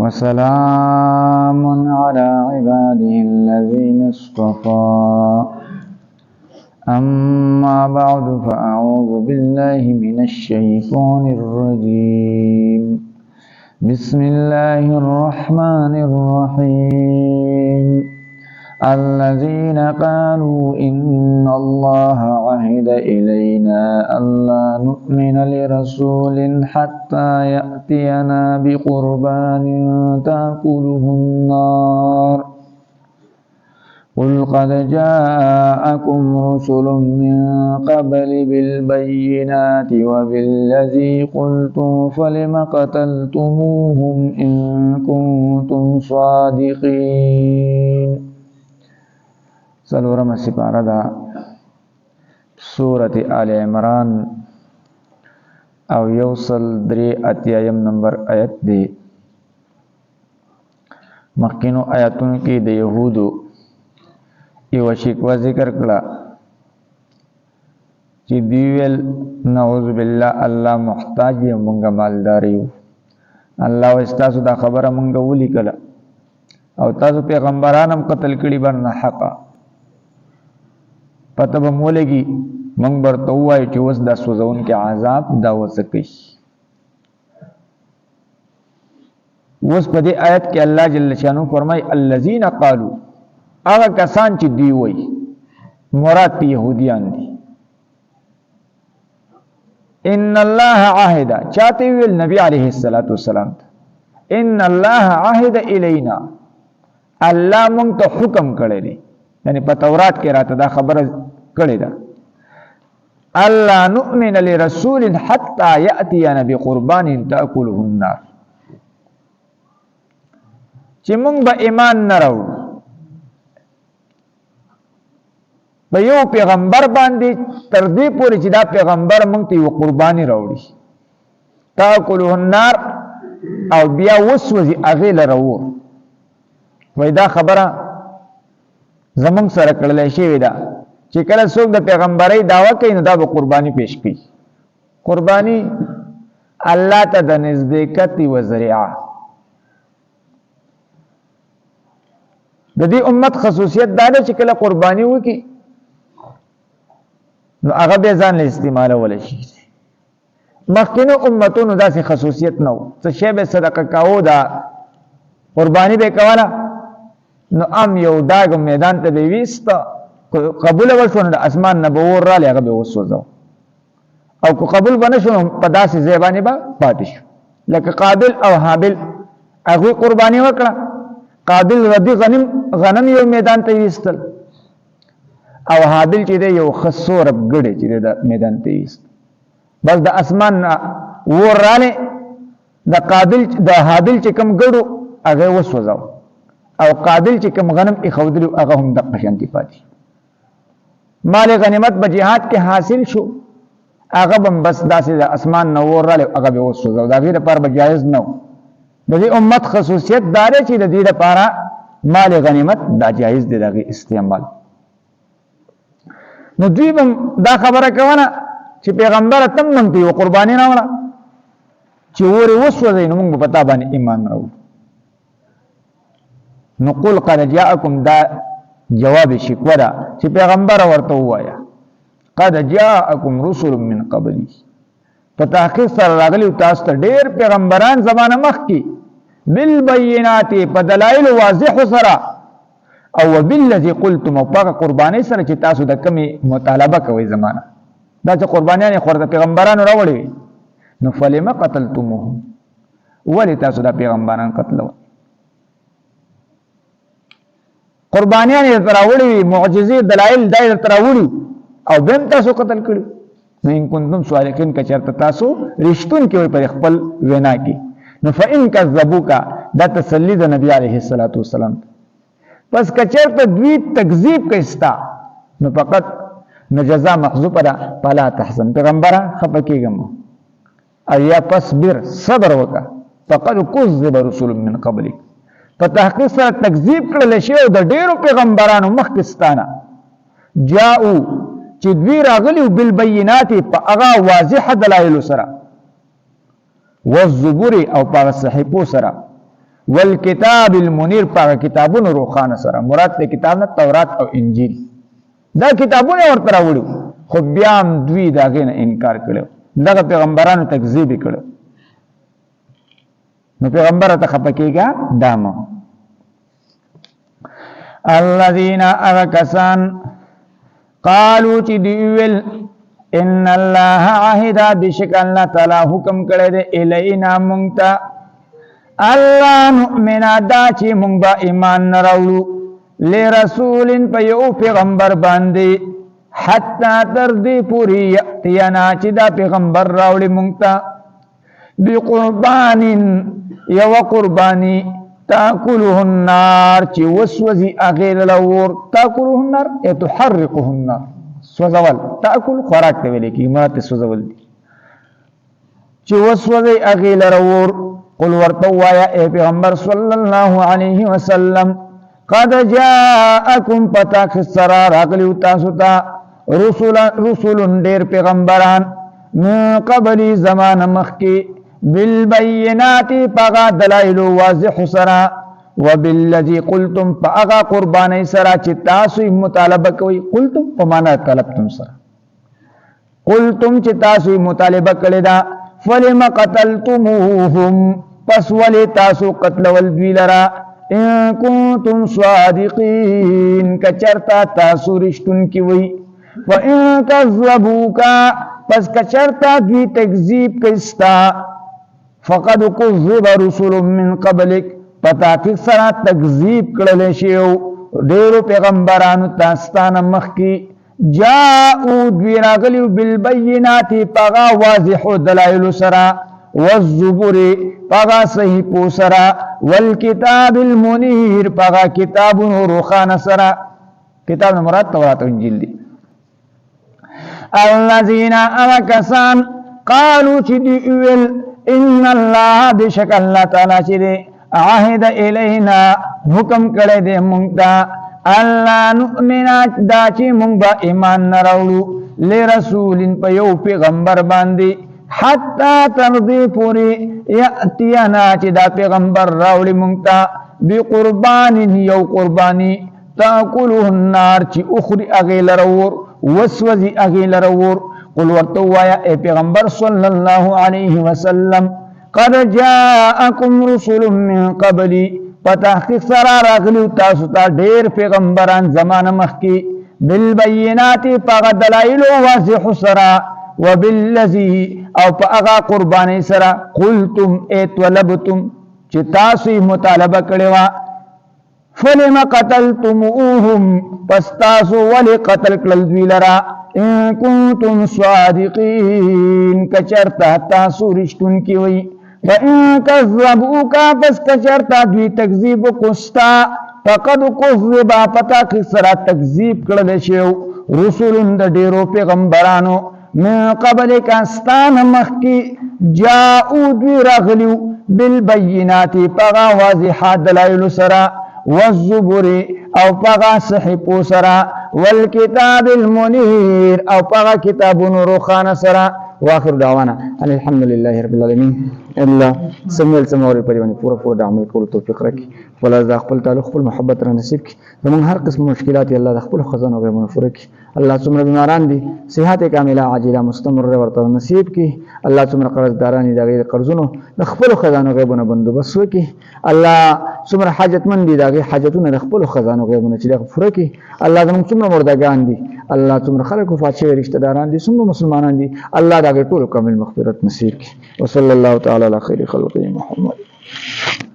وسلام على عباده الذين اصطفى أما بعد فأعوذ بالله من الشيطان الرجيم بسم الله الرحمن الرحيم الذين قالوا إن الله عهد إلينا ألا نؤمن لرسول حتى يأتينا بقربان تأكله النار قل قد جاءكم رسل من قبل بالبينات وبالذي قلتم فلم قتلتموهم إن كنتم صادقين. سلورم سپارہ دا سورة آل عمران او یوصل دری اتیایم نمبر آیت دی. مخکینو آیتون کی د یهودو یو شکوه ذکر کړه چې دیویل نعوذ بالله الله محتاج یې مونږه مالدار یو. الله واستاسو دا خبره مونږه ولیکله او تاسو پیغمبران هم قتل کړي بر نه حقا پته به مولګي مونږ برته وایو چې اوس دا سوزون کې عذاب دا وسکي. اوس په دې آیت کې الله جل شانو فرمای الذين قالوا هغه کسان چې دی وای مراد يهوديان دي. ان الله عهد چاته ویل نبی عليه الصلاه والسلام ان الله عهد الینا الله مونږ ته حکم کړی دی یعنی په تورات کې راته دا خبره کړی ده الله نؤمن لرسول حتى ياتينا بقربان تاكله النار چې مونږ به ایمان نه راوړو په یو پیغمبر باندې تر دې پورې چې دا پیغمبر مونږ ته یو قرباني راوړي تاكله النار او بیا وسوځي هغې له راوړو. وای دا خبره زمونږ سره کړلی شوې ده چې کله څوک د پیغمبرۍ دعوه کوي نو دا به قرباني پیش کوي. قرباني الله ته د نزدېکت یوه ذریعه. د دې امت خصوصیت دا ده چې کله قرباني وکړي نو هغه بیا ځان له استعمالولی شي. مخکینو امتونو داسې خصوصیت نه و. څه شی به صدقه کوو دا قرباني به یې کوله نو ام یو داګ میدان ته به یې ویسته قبول وشو نو د اسمان نه به اور رالی هغه به یې وسوځو او که قبول به نه شو نو په داسې ځای باندې به پاتې شو. لکه قابل او حابل هغوی قرباني وکړه. قابل ردی غنم یو میدان ته ویستل او حابل چې دی یو ښه سورب ګډی چې دی د میدان ته ویست. بس د اسمان نه اور رالی د حابل چې کوم ګډو هغه یې وسوځو او قابل چې کوم غنم ایښودلي هغه هم دقه شانتې پاتې. مال غنیمت په جهاد کې حاصل شو هغه به بس داسې د اسمان نه اور رالی هغه به یې وسوځو. د هغې لپاره به جایز نه و. د دې امت خصوصیت دا دی چې د دې لپاره مال غنیمت دا جایز دی د هغې استعمال. نو دوی به دا خبره کوله چې پیغمبره ته هم موږ ته یوه قرباني راوړه چې اور یې وسوځوي نو موږ به په تا باندې ایمان راوړو. نو قل قد جاءکم دا جواب شکوه ده چې پیغمبره ورته ووایه قد جاءکم رسل من قبلی په تحقیق سره راغلي تاسو ته ډېر پیغمبران زمانه مخکې بالبینات په دلایل واضح سره او بالذي قلتم او په قربانۍ سره چې تاسو د کمې مطالبه کوئ زمانه دا چې قربانیان یې خورده پیغمبرانو راوړي وي نو فلم قتلتموهم ولې تاسو دا پیغمبران قتلوئ. قربانیان یې درته راوړي وي معجزې دلایل دا یې درته راوړي او بیا هم تاسو قتل کړي. نو ان کنتم صادقین که چېرته تاسو رښتونکي وئ په خپل وینا کې نو فإن کذبوک دا تسلی د نبی علیه الصلاة والسلام. پس که چېرته دوی تکذیب کوي ستا نو فقط نو جزا محذوفه ده فلا تحزن پیغمبره خفه کېږه مه او یا فاصبر صبر وکړه فقد کذب رسول من قبلک په تحقیق سره تکذیب کړل شوی د ډېرو پیغمبرانو مخکې ستانه جاءو چې دوی راغلي بالبینات په هغه واضح دلایلو سره والزبور او په صحیفو سره والکتاب المنیر پاک کتابونو روخانه سره مراد ته کتاب نه تورات او انجیل دا کتابونه ورته راوړو خو بیا هم دوی دا غینه انکار کړو دغه پیغمبرانو تکذیب کړو نو پیغمبر ته خپکیږي دامه الذين أركسان قالوا تدول إن الله عهد بشك الله تعالى حكم کرے إلينا منتا الله نؤمن داچی منگ با ایمان نراولو لرسول پیو پیغمبر باندی حتی تردی پوری یأتینا چی دا پیغمبر راولی منگتا بقربان یو قربانی تاکله النار چی وسوزی اغیل لور تاکله النار یا تحرقه النار سوزول تاکل خوراک تاویلے کی مرات سوزول دی چی وسوزی اغیل لور قل ورطوایا اے پیغمبر صلی اللہ علیہ وسلم قد جاءکم پتا خسرا راقلیو تاسوتا رسول دیر پیغمبران من قبلی زمان مخی بالبینات پاغا دلائل واضح سرا وبالذی قلتم پاغا قربانی سرا چی تاسوی مطالبہ کوئی قلتم پمانا طلبتم سرا قلتم چی تاسوی مطالبہ کلدا فلم قتلتموهم پس ولی تاسو قتل والدوی لرا ان کنتم صادقین کچرتا تاسو رشتن کی وی وَإِن كَذَّبُوكَ پس کچرتا دوی تکذیب کستا فقد كذب رسول من قبلک پتا کسرا تکذیب کرلے شیو دیرو پیغمبرانو تاستان مخی جاؤ دوی راغلیو بالبینات پاغا واضح دلائل سرا والزبر پاغا صحیحو سرا والکتاب المنیر پاغا کتاب روخان سرا کتاب مراد تورات و انجیل دی الذين أمكسان قالوا تدئول إن الله بشك الله تعالى تدئ عهد إلينا حكم کرے دے منگتا اللہ نؤمنا داچی منگ با ایمان نراولو لرسول پیو پیغمبر باندی حتی ترضی پوری یأتینا چی دا پیغمبر راولی منگتا بقربان یو قربانی تاکلو النار چی اخری اغیل رور وسوزی اغیل رور قل ورطوایا اے پیغمبر صلی اللہ علیہ وسلم قد جاءکم رسول من قبلی پتحقیق سرا راغلیو تاسوتا دیر پیغمبران زمان مخی بالبینات پاغا دلائل واضح سرا وباللذی او پاغا قربانی سرا قلتم ایت ولبتم چی تاسوی مطالبہ کڑوا فلم قتلتموهم پس تاسو ولی قتل کلدوی لرا ان کنتم صادقین کچرتا تاسو رشتن کی وی وَإِن كَذَّبُوكَ پس کچرتا دوی تکذیب کستا فقد کذبا پتا کسرا تکذیب کردشیو رسولن دا دیرو پیغمبرانو من قبل کاستان مخی جاؤ دوی رغلیو بالبینات پغا واضحا دلائل سرا والزبر او پغا صحیحو سرا والکتاب المنیر او پغا کتاب روخان سرا واخر دعوانا الحمد لله رب العالمين الله سمول سموري پریوانی پورا عمل کول توفیق رکھی ولا ذا خپل تعلق خپل محبت را نصیب کی زمون هر قسم مشکلات الله د خپل خزانه غو منفور کی الله څومره بیماران دي صحت کامله عاجله مستمر ورته نصیب کی الله څومره قرضداران دي د قرضونو د خپل خزانه غو بندوبست وکي الله څومره حاجتمند دي د حاجتونو د خپل خزانه غو چې د غفور کی الله زمون څومره مردگان دي الله څومره خلکو فاطمه رشتہ داران دي څومره مسلمانان دي الله دا ټول کامل مغفرت نصیب کی وصلی الله تعالی علی خیر خلق محمد